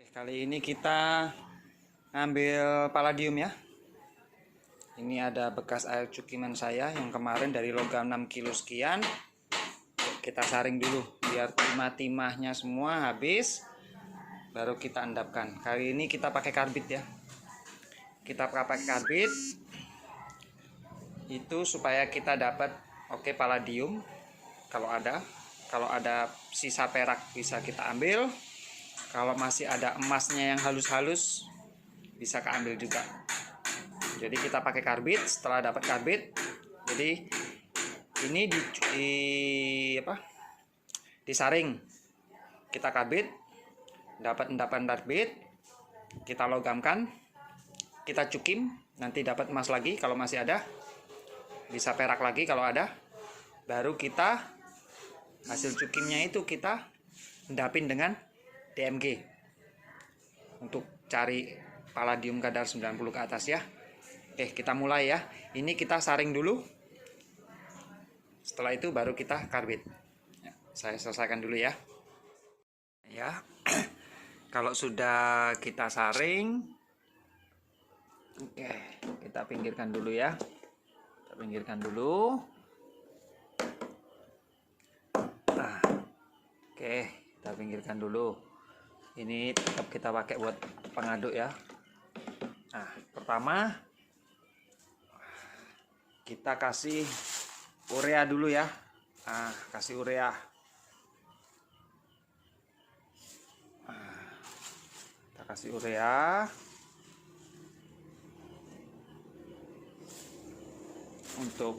Kali ini kita ngambil palladium ya. Ini ada bekas air cukiman saya yang kemarin dari logam 6 kilo sekian. Kita saring dulu biar timah-timahnya semua habis, baru kita endapkan. Kali ini kita pakai karbit ya. Kita pakai karbit itu supaya kita dapat palladium. Kalau ada sisa perak bisa kita ambil. Kalau masih ada emasnya yang halus-halus bisa keambil juga. Jadi kita pakai karbit. Setelah dapat karbit, jadi ini disaring. Kita karbit, dapat endapan karbit, kita logamkan, kita cukim, nanti dapat emas lagi kalau masih ada, bisa perak lagi kalau ada. Baru kita hasil cukimnya itu kita endapin dengan DMG untuk cari palladium kadar 90 ke atas ya. Oke, kita mulai ya. Ini kita saring dulu. Setelah itu baru kita karbit. Ya, saya selesaikan dulu ya. Ya. Kalau sudah kita saring, oke, kita pinggirkan dulu ya. Kita pinggirkan dulu. Oke, kita pinggirkan dulu. Ini tetap kita pakai buat pengaduk ya. Nah, pertama kita kasih urea dulu ya. Nah, kasih urea. Kita kasih urea untuk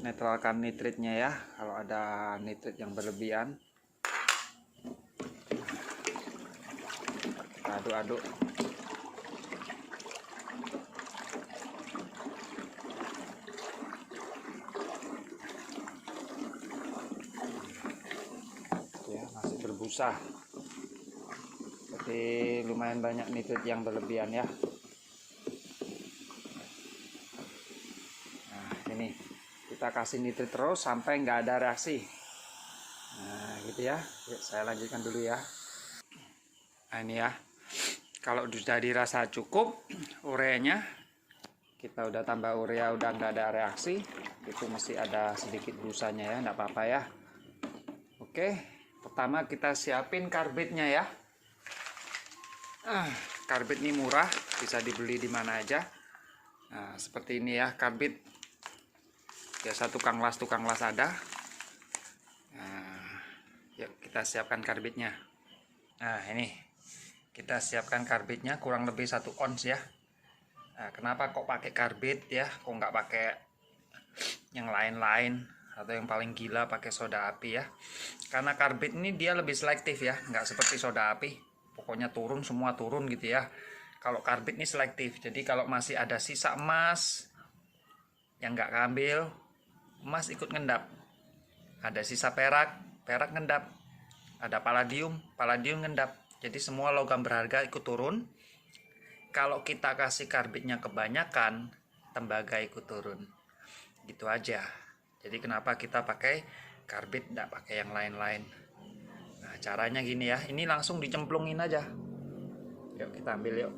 netralkan nitritnya ya. Kalau ada nitrit yang berlebihan, kita aduk-aduk. Ya, masih berbusa. Jadi lumayan banyak nitrit yang berlebihan ya. Nah, ini kita kasih nitrit terus sampai nggak ada reaksi. Nah, gitu ya. Yuk, saya lanjutkan dulu ya. Nah, ini ya. Kalau sudah dirasa cukup ureanya, kita udah tambah urea, udah nggak ada reaksi, itu masih ada sedikit busanya ya, nggak apa-apa ya. Oke, pertama kita siapin karbitnya ya. Karbit ini murah, bisa dibeli di mana aja. Nah, seperti ini ya karbit. Biasa tukang las ada. Nah, yuk kita siapkan karbitnya. Nah, ini kita siapkan karbitnya kurang lebih 1 ons ya. Nah, kenapa kok pakai karbit ya, kok nggak pakai yang lain-lain atau yang paling gila pakai soda api ya. Karena karbit ini dia lebih selektif ya, nggak seperti soda api pokoknya turun semua turun gitu ya. Kalau karbit ini selektif, jadi kalau masih ada sisa emas yang nggak keambil, emas ikut ngendap. Ada sisa perak ngendap. Ada palladium ngendap. Jadi semua logam berharga ikut turun. Kalau kita kasih karbitnya kebanyakan, tembaga ikut turun. Gitu aja. Jadi kenapa kita pakai karbit, tidak pakai yang lain-lain. Nah, caranya gini ya. Ini langsung dicemplungin aja. Yuk kita ambil yuk.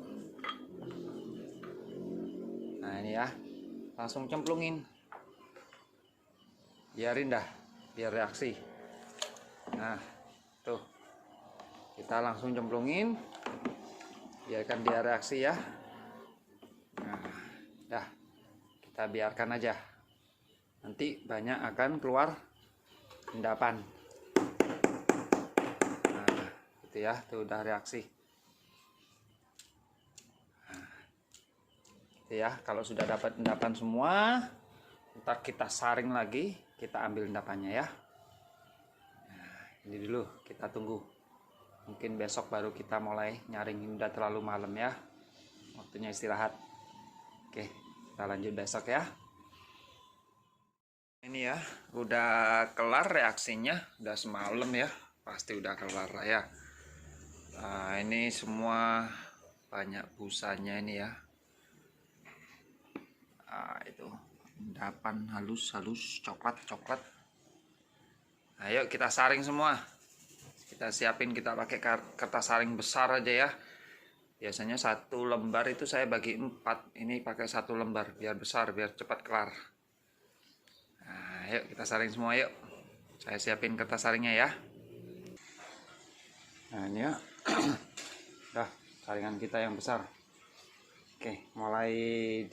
Nah, ini ya. Langsung cemplungin. Biarin dah, biar reaksi. Nah, tuh. Kita langsung cemplungin, biarkan dia reaksi ya. Nah, dah, kita biarkan aja. Nanti banyak akan keluar endapan. Nah, gitu ya, tuh udah reaksi. Nah, gitu ya, kalau sudah dapat endapan semua, ntar kita saring lagi, kita ambil endapannya ya. Nah, ini dulu kita tunggu. Mungkin besok baru kita mulai nyaring, udah terlalu malam ya. Waktunya istirahat. Oke, kita lanjut besok ya. Ini ya, udah kelar reaksinya, udah semalam ya. Pasti udah kelar lah ya. Nah, ini semua banyak busanya ini ya. Nah, itu endapan halus coklat. Ayo kita saring semua. Kita siapin, kita pakai kertas saring besar aja ya. Biasanya satu lembar itu saya bagi 4. Ini pakai satu lembar biar besar, biar cepat kelar. Nah, yuk kita saring semua yuk. Saya siapin kertas saringnya ya. Nah ini ya. Dah saringan kita yang besar. Oke, mulai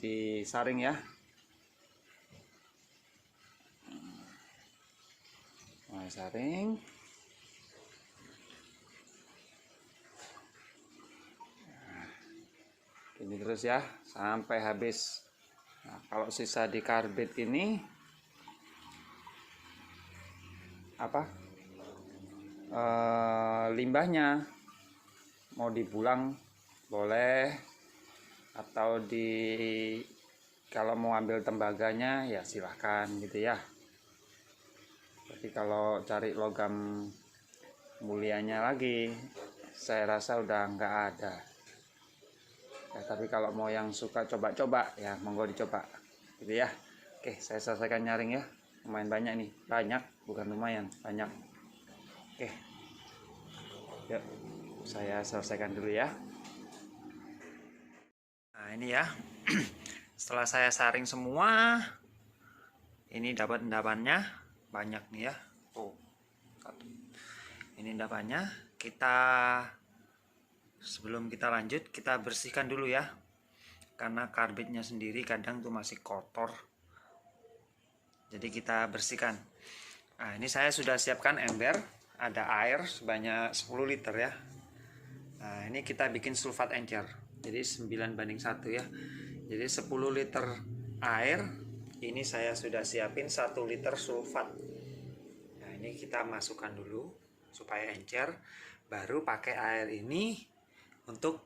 disaring ya. Mulai saring. Ini terus ya sampai habis. Nah, kalau sisa di karbit ini limbahnya mau dibuang boleh, atau kalau mau ambil tembaganya ya silahkan gitu ya. Tapi kalau cari logam mulianya lagi saya rasa udah nggak ada ya. Tapi kalau mau yang suka coba-coba ya monggo dicoba gitu ya. Oke, saya selesaikan nyaring ya. Lumayan banyak nih, banyak bukan lumayan, banyak. Oke, yuk saya selesaikan dulu ya. Nah ini ya. Setelah saya saring semua, ini dapat endapannya banyak nih ya. Oh, ini endapannya. Sebelum kita lanjut, kita bersihkan dulu ya, karena karbitnya sendiri kadang tuh masih kotor, jadi kita bersihkan. Nah ini saya sudah siapkan ember, ada air sebanyak 10 liter ya. Nah ini kita bikin sulfat encer, jadi 9:1 ya. Jadi 10 liter air, ini saya sudah siapin 1 liter sulfat. Nah ini kita masukkan dulu supaya encer, baru pakai air ini untuk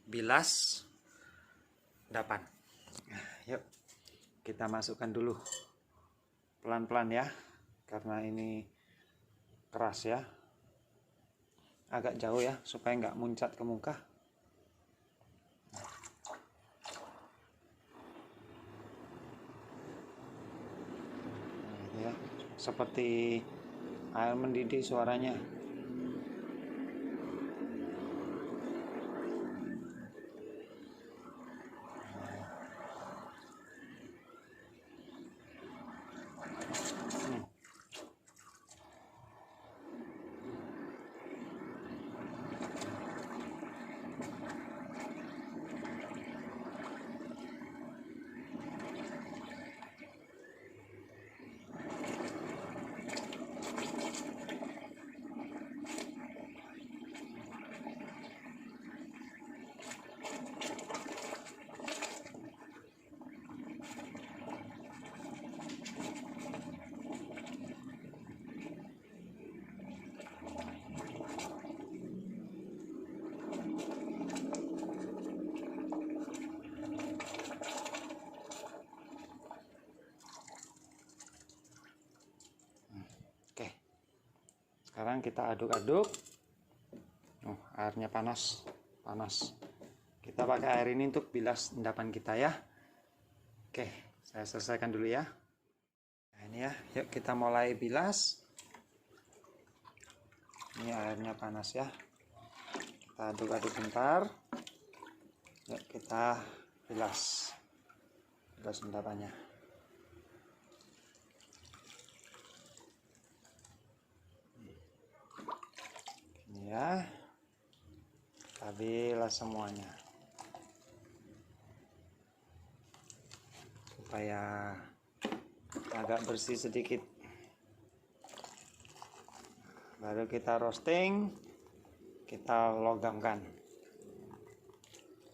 bilas endapan. Nah, yuk kita masukkan dulu pelan-pelan ya, karena ini keras ya, agak jauh ya supaya nggak muncat ke muka. Nah, ya, seperti air mendidih suaranya. Sekarang kita aduk-aduk. Oh, airnya panas. Kita pakai air ini untuk bilas endapan kita ya. Oke, saya selesaikan dulu ya. Nah ini ya, yuk kita mulai bilas. Ini airnya panas ya. Kita aduk-aduk bentar. Yuk kita bilas endapannya. Ya, kita bilas semuanya supaya agak bersih sedikit. Baru kita roasting, kita logamkan,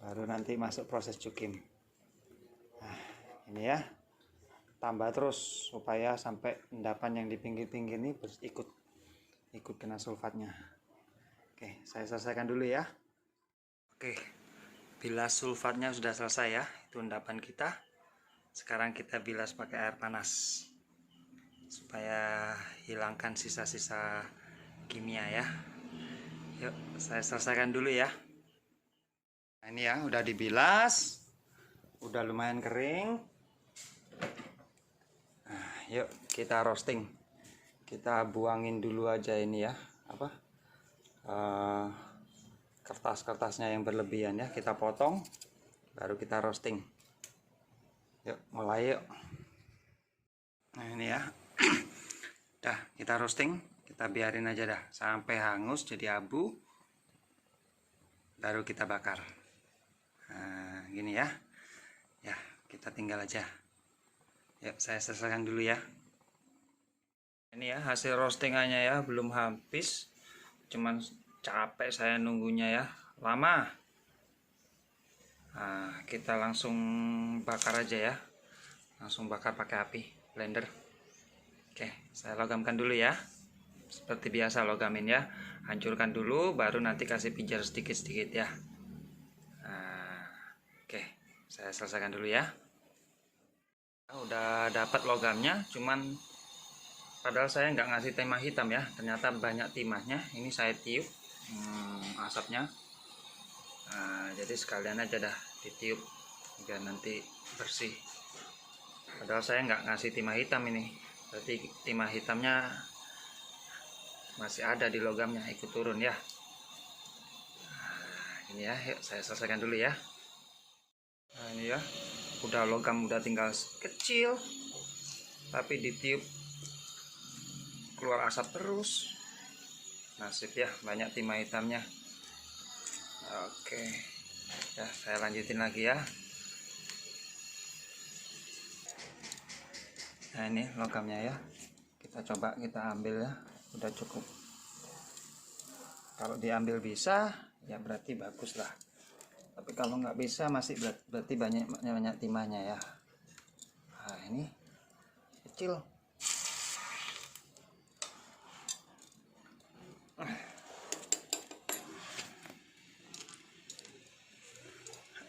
baru nanti masuk proses cukim. Nah ini ya, tambah terus supaya sampai endapan yang di pinggir-pinggir ini ikut kena sulfatnya. Oke, saya selesaikan dulu ya. Oke, bilas sulfatnya sudah selesai ya. Itu endapan kita. Sekarang kita bilas pakai air panas supaya hilangkan sisa-sisa kimia ya. Yuk, saya selesaikan dulu ya. Nah, ini ya, udah dibilas. Udah lumayan kering. Nah, yuk kita roasting. Kita buangin dulu aja ini ya, kertas-kertasnya yang berlebihan ya, kita potong, baru kita roasting. Yuk, mulai yuk. Nah ini ya, dah kita roasting, kita biarin aja dah sampai hangus jadi abu, baru kita bakar. Nah gini ya, ya kita tinggal aja. Yuk saya selesaikan dulu ya. Ini ya hasil roastingannya ya, belum habis, cuman capek saya nunggunya ya, lama. Nah, kita langsung bakar aja ya, langsung bakar pakai api blender. Oke, saya logamkan dulu ya, seperti biasa logamin ya, hancurkan dulu, baru nanti kasih pijar sedikit-sedikit ya. Nah, oke, saya selesaikan dulu ya. Udah dapat logamnya, cuman padahal saya nggak ngasih timah hitam ya, ternyata banyak timahnya. Ini saya tiup asapnya. Nah, jadi sekalian aja dah ditiup biar nanti bersih. Padahal saya nggak ngasih timah hitam ini, berarti timah hitamnya masih ada di logamnya, ikut turun ya. Nah, ini ya, yuk saya selesaikan dulu ya. Nah ini ya, udah logam udah tinggal kecil, tapi ditiup keluar asap terus. Nasib ya, banyak timah hitamnya. Oke, ya saya lanjutin lagi ya. Nah ini logamnya ya, kita coba kita ambil ya, udah cukup. Kalau diambil bisa ya berarti bagus lah, tapi kalau nggak bisa masih berarti banyak timahnya ya. Nah ini kecil.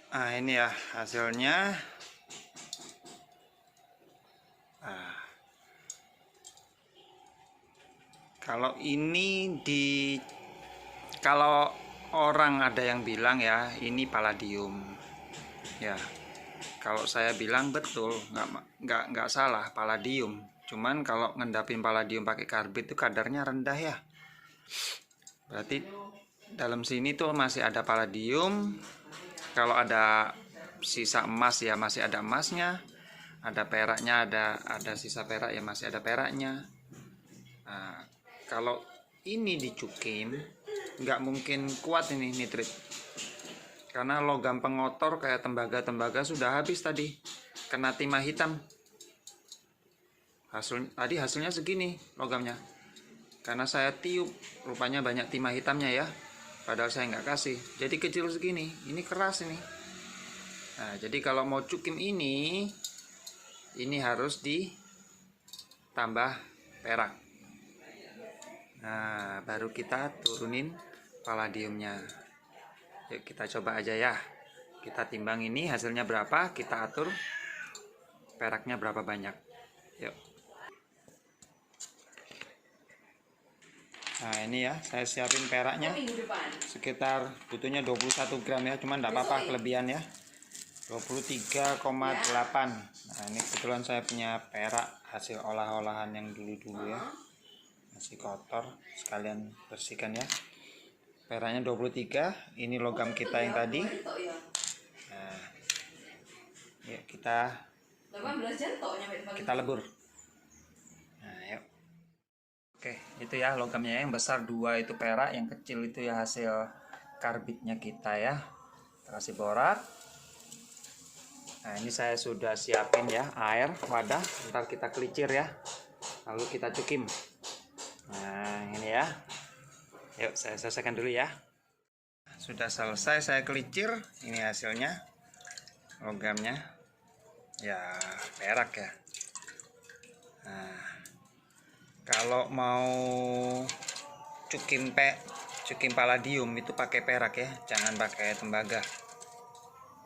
Nah ini ya hasilnya. Nah, kalau ini kalau orang ada yang bilang ya ini palladium ya, kalau saya bilang betul, nggak salah, palladium. Cuman kalau ngendapin palladium pakai karbit itu kadarnya rendah ya, berarti dalam sini tuh masih ada palladium. Kalau ada sisa emas ya masih ada emasnya, ada peraknya, ada sisa perak ya masih ada peraknya. Nah, kalau ini dicukim nggak mungkin kuat ini nitrit, karena logam pengotor kayak tembaga sudah habis tadi kena timah hitam. Tadi hasilnya segini logamnya, karena saya tiup rupanya banyak timah hitamnya ya, padahal saya nggak kasih, jadi kecil segini. Ini keras ini. Nah jadi kalau mau cukim ini harus ditambah perak. Nah baru kita turunin palladiumnya. Yuk kita coba aja ya, kita timbang ini hasilnya berapa, kita atur peraknya berapa banyak. Yuk. Nah ini ya, saya siapin peraknya sekitar butuhnya 21 gram ya, cuman enggak apa-apa kelebihan ya, 23,8. Nah ini kebetulan saya punya perak hasil olah-olahan yang dulu-dulu ya, masih kotor, sekalian bersihkan ya. Peraknya 23, ini logam kita yang tadi. Nah yuk kita lebur. Nah yuk. Oke, itu ya logamnya, yang besar 2 itu perak, yang kecil itu ya hasil karbitnya kita ya. Kita kasih borak. Nah ini saya sudah siapin ya air wadah, ntar kita kelicir ya, lalu kita cukim. Nah ini ya, yuk saya selesaikan dulu ya. Sudah selesai saya kelicir, ini hasilnya logamnya ya, perak ya. Nah kalau mau cukim palladium itu pakai perak ya, jangan pakai tembaga,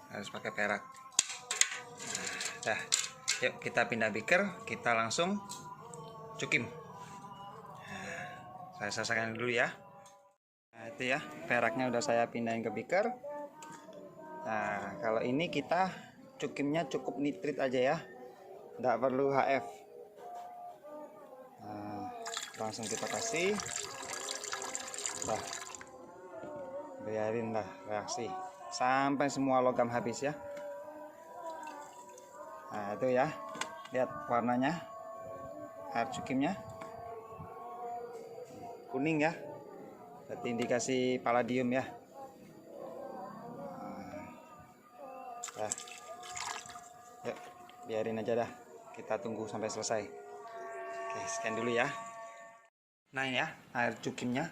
harus pakai perak. Nah, dah, yuk kita pindah beaker, kita langsung cukim. Nah, saya selesaikan dulu ya. Nah itu ya, peraknya udah saya pindahin ke beaker. Nah kalau ini kita cukimnya cukup nitrit aja ya, nggak perlu HF. Nah, langsung kita kasih. Nah, biarinlah reaksi sampai semua logam habis ya. Nah itu ya, lihat warnanya, air cukimnya kuning ya, berarti indikasi palladium ya. Nah, yuk biarin aja dah, kita tunggu sampai selesai. Oke, scan dulu ya. Nah ini ya air cukimnya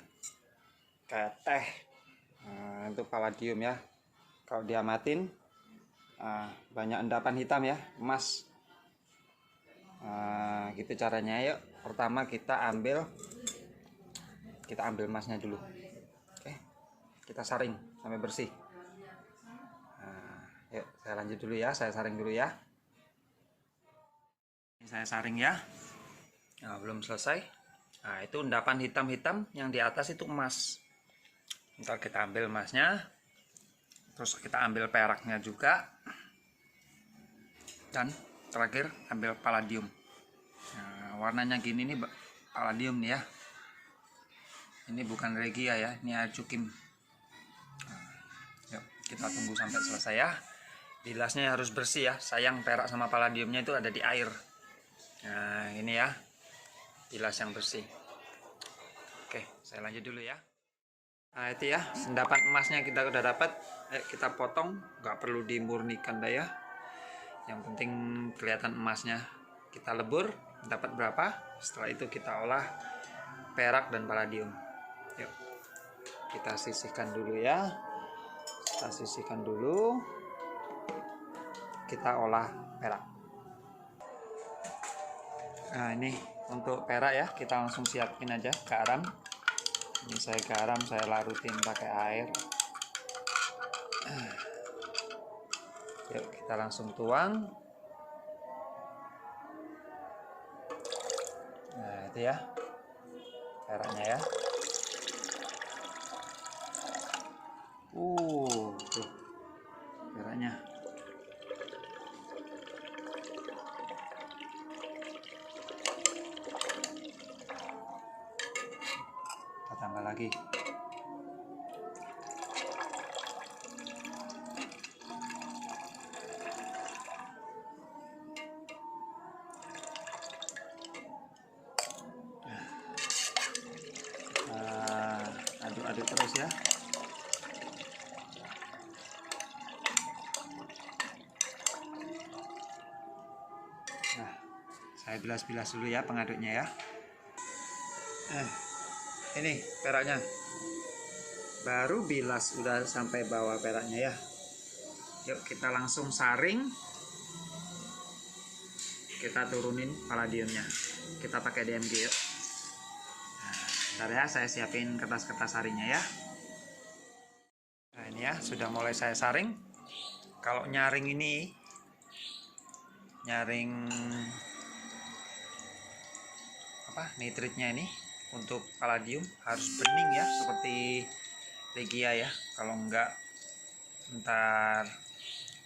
kayak teh. Nah, itu palladium ya. Kalau diamatin banyak endapan hitam ya, emas. Gitu caranya. Yuk pertama kita ambil emasnya dulu. Oke, kita saring sampai bersih. Yuk saya lanjut dulu ya, saya saring dulu ya. Ini saya saring ya. Nah, belum selesai. Nah itu endapan hitam-hitam yang di atas itu emas. Ntar kita ambil emasnya, terus kita ambil peraknya juga, dan terakhir ambil palladium. Nah, warnanya gini nih palladium nih ya. Ini bukan regia ya, ini air cukim. Yuk kita tunggu sampai selesai ya. Bilasnya harus bersih ya, sayang perak sama palladiumnya itu ada di air. Nah ini ya, bilas yang bersih. Oke, saya lanjut dulu ya. Nah itu ya, endapan emasnya kita udah dapat. Ayo kita potong, nggak perlu dimurnikan dah ya. Yang penting kelihatan emasnya. Kita lebur, dapat berapa? Setelah itu kita olah perak dan palladium. Yuk, kita sisihkan dulu ya. Kita sisihkan dulu. Kita olah perak. Nah ini untuk perak ya, kita langsung siapin aja garam. Ini saya garam, saya larutin pakai air. Yuk kita langsung tuang. Nah itu ya peraknya ya. Tuh peraknya. Kita tambah lagi. Aduk-aduk terus ya. Nah, saya bilas-bilas dulu ya pengaduknya ya. Ini peraknya. Baru bilas udah sampai bawah peraknya ya. Yuk kita langsung saring. Kita turunin palladiumnya. Kita pakai DMG yuk. Bentar ya, saya siapin kertas-kertas saringnya ya. Nah ini ya, sudah mulai saya saring. Kalau nyaring ini, nyaring nitritnya ini untuk palladium harus bening ya, seperti regia ya. Kalau enggak, ntar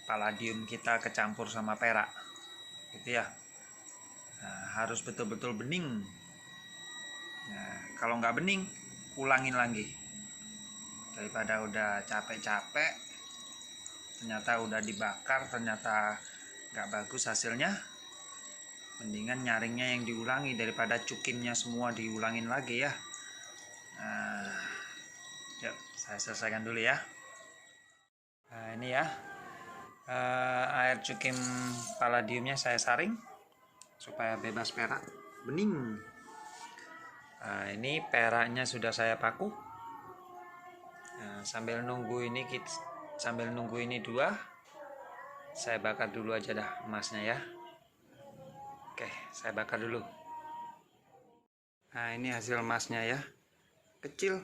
palladium kita kecampur sama perak, gitu ya. Nah, harus betul-betul bening. Nah, kalau nggak bening, ulangin lagi. Daripada udah capek-capek, ternyata udah dibakar, ternyata nggak bagus hasilnya. Mendingan nyaringnya yang diulangi daripada cukimnya semua diulangin lagi ya. Nah, yuk saya selesaikan dulu ya. Nah ini ya, air cukim palladiumnya saya saring supaya bebas perak, bening. Nah, ini peraknya sudah saya paku. Nah, sambil nunggu ini dua, saya bakar dulu aja dah emasnya ya. Oke, saya bakar dulu. Nah ini hasil emasnya ya, kecil,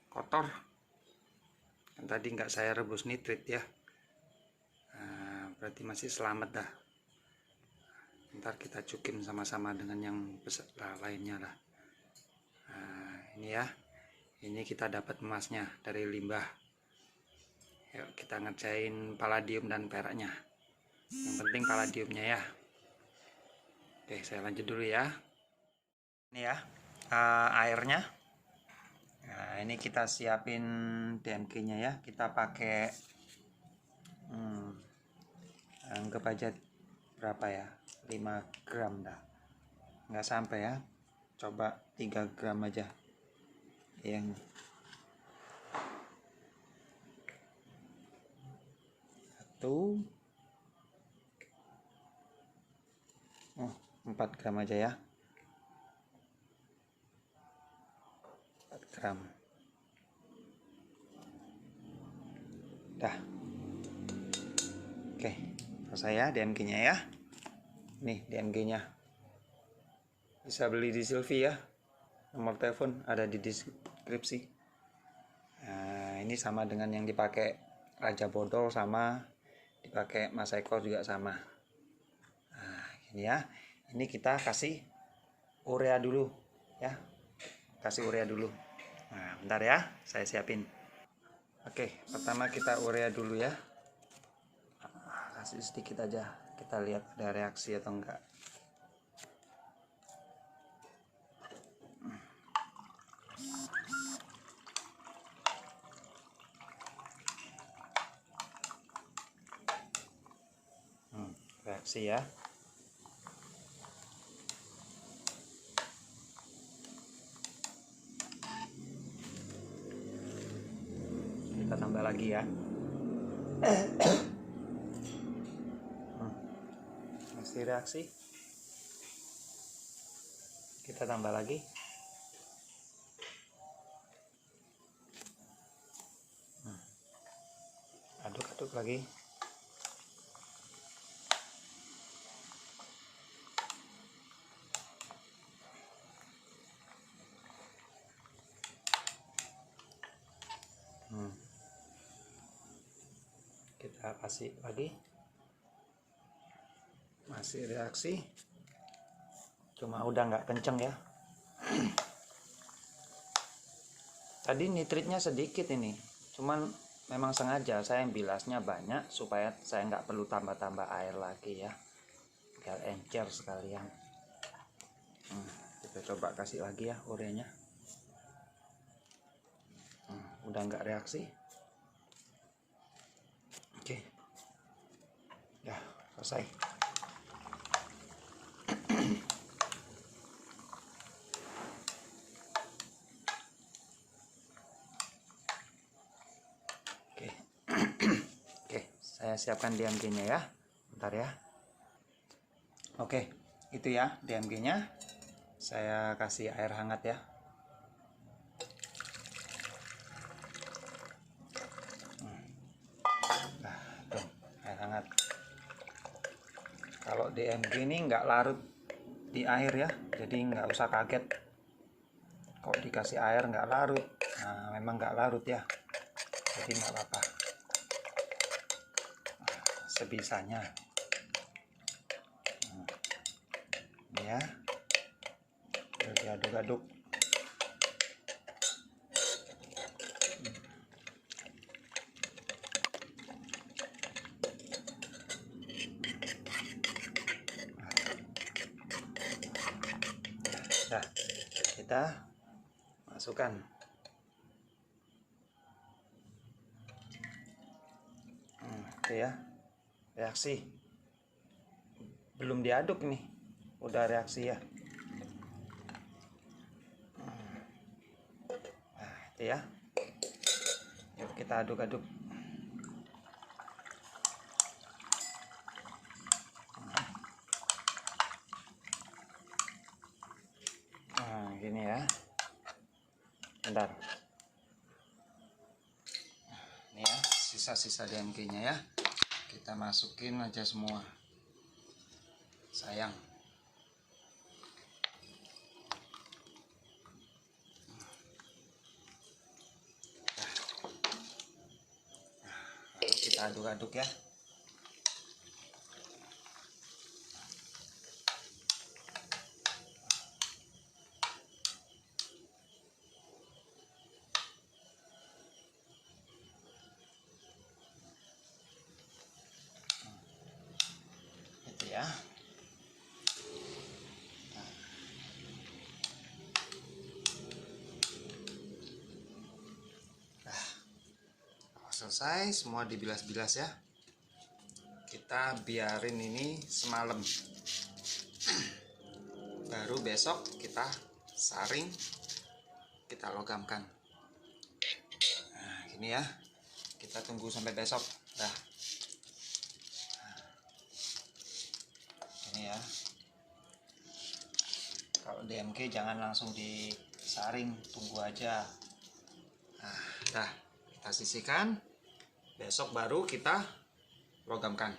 kotor. Kan tadi nggak saya rebus nitrit ya. Nah, berarti masih selamat dah. Ntar kita cukim sama-sama dengan yang besar lainnya lah. Nah, ini ya, ini kita dapat emasnya dari limbah. Yuk kita ngerjain palladium dan peraknya. Yang penting palladiumnya ya. Oke, saya lanjut dulu ya. Ini ya, airnya Nah, ini kita siapin DMG-nya ya. Kita pakai anggap aja berapa ya? 5 gram dah. Nggak sampai ya. Coba 3 gram aja. Yang 4 gram aja ya. 4 gram. Dah. Oke, selesai ya DMG-nya ya. Nih DMG-nya. Bisa beli di Silvi ya. Nomor telepon ada di deskripsi. Nah, ini sama dengan yang dipakai Raja Bodol, sama dipakai Mas Eko juga sama. Nah, ini ya. Ini kita kasih urea dulu ya. Kasih urea dulu. Nah, bentar ya, saya siapin. Oke, pertama kita urea dulu ya. Kasih sedikit aja, kita lihat ada reaksi atau enggak. Reaksi ya. Kita tambah lagi ya. Masih reaksi. Kita tambah lagi. Aduk-aduk lagi. Kita kasih lagi. Masih reaksi, cuma udah nggak kenceng ya. Tadi nitritnya sedikit ini, cuman memang sengaja saya bilasnya banyak supaya saya nggak perlu tambah-tambah air lagi ya, biar encer sekalian. Kita coba kasih lagi ya ureanya. Udah nggak reaksi. Oke, ya selesai. Oke. Oke, saya siapkan DMG-nya ya. Bentar ya. Oke, itu ya DMG-nya. Saya kasih air hangat ya. Nah, tuh, air hangat. Kalau DMG ini nggak larut di air ya, jadi nggak usah kaget kok dikasih air nggak larut. Nah, memang nggak larut ya, jadi nggak apa-apa. Sebisanya ini ya, diaduk-aduk. Nah, kita masukkan. Oke ya, reaksi. Belum diaduk nih, udah reaksi ya. Nah, itu ya. Yuk kita aduk-aduk. Nah, gini ya. Bentar. Ini ya, sisa-sisa DMG-nya ya. Kita masukin aja semua. Sayang. Lalu kita aduk-aduk ya. Itu ya. selesai, semua dibilas-bilas ya. Kita biarin ini semalam. Baru besok kita saring, kita logamkan. Nah, gini ya. Kita tunggu sampai besok. Dah. Ini ya. Kalau DMK jangan langsung disaring, tunggu aja. Nah, dah kita sisihkan. Besok baru kita logamkan.